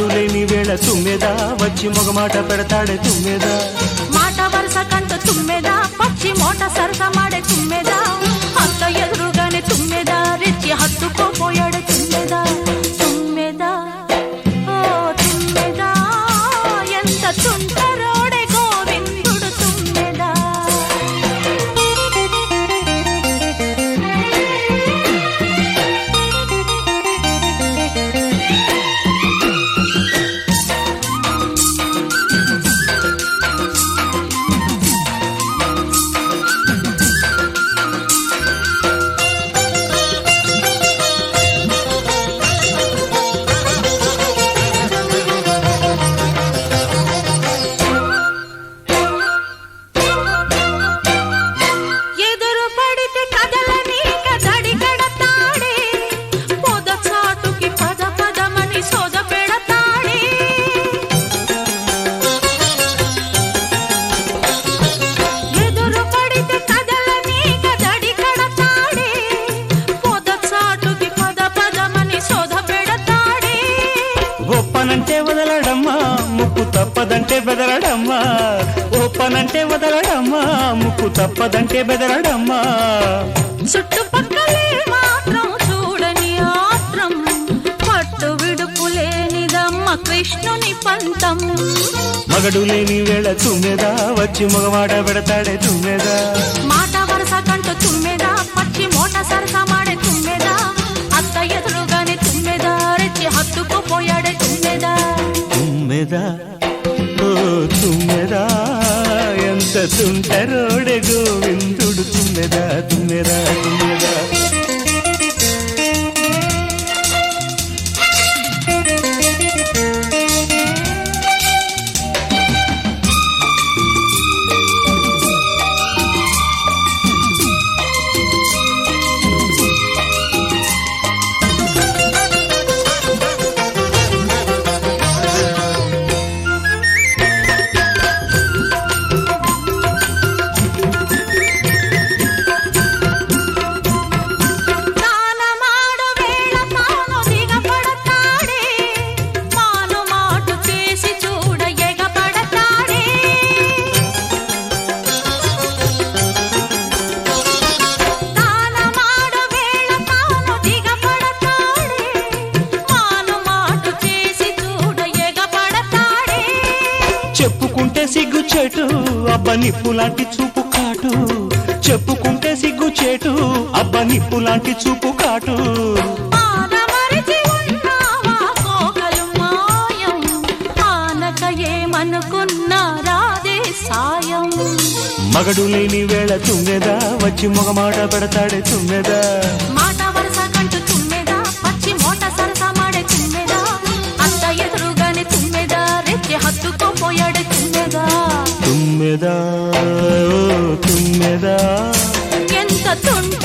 మగడు లేని వేళ తుమ్మెదా వచ్చి మొగమాట పెడతాడే తుమ్మెదా మాట వరుస కంట తుమ్మెదా పచ్చి మోట సరస మాడే తుమ్మెదా అంత ఎదురుగానే తుమ్మెదా రెచ్చి హత్తుకోపోయాడు తుమ్మెదా తుమ్మెదా ఓ తుమ్మెదా ఎంత తుంటరోడే గోవిందుడు తుమ్మెదా ఓపనంటే వదలడమ్మా ముక్కు తప్పదంటే బెదరడమ్మా ఓపనంటే వదలడమ్మా ముక్కు తప్పదంటే బెదరడమ్మా చుట్టుపక్కలే మాత్రం చూడని ఆత్రం పట్టు విడుపులేనిదమ్మ కృష్ణుని పంతం మగడు లేని వేళ తుమ్మెదా వచ్చి మొగమాట పెడతాడే తుమ్మెదా మాట వరుస కంటూ తుమ్మెదా పచ్చి మోట సరస మాడే తుమ్మెదా అత్త ఎదురుగానే తుమ్మెదా రెచ్చి హత్తుకుపోయాడే తుమ్మెదా తుమ్మెదా ఓ తుమ్మెదా ఎంత తుంటరోడే గోవిందుడు తుమ్మెదా తుమ్మెదా తుమ్మెదా చెప్పుకుంటే సిగ్గు చెటు అబ్బ నిప్పులాంటి చూపు కాటు చెప్పుకుంటే సిగ్గు చెటు అబ్బ నిప్పులాంటి చూపు కాటు మగడు లేని వేళ తుమ్మెదా వచ్చి మొగమాట పెడతాడే తుమ్మెదా మాట వరుస కంటూ తుమ్మెదా పచ్చి మోట సరస మాడే తుమ్మెదా అంత ఎదురుగానే తుమ్మెదా రెచ్చి హత్తుకోపోయాడు తుమ్మెదా తుమ్మెదా ఓ తుమ్మెదా ఎంత తుంట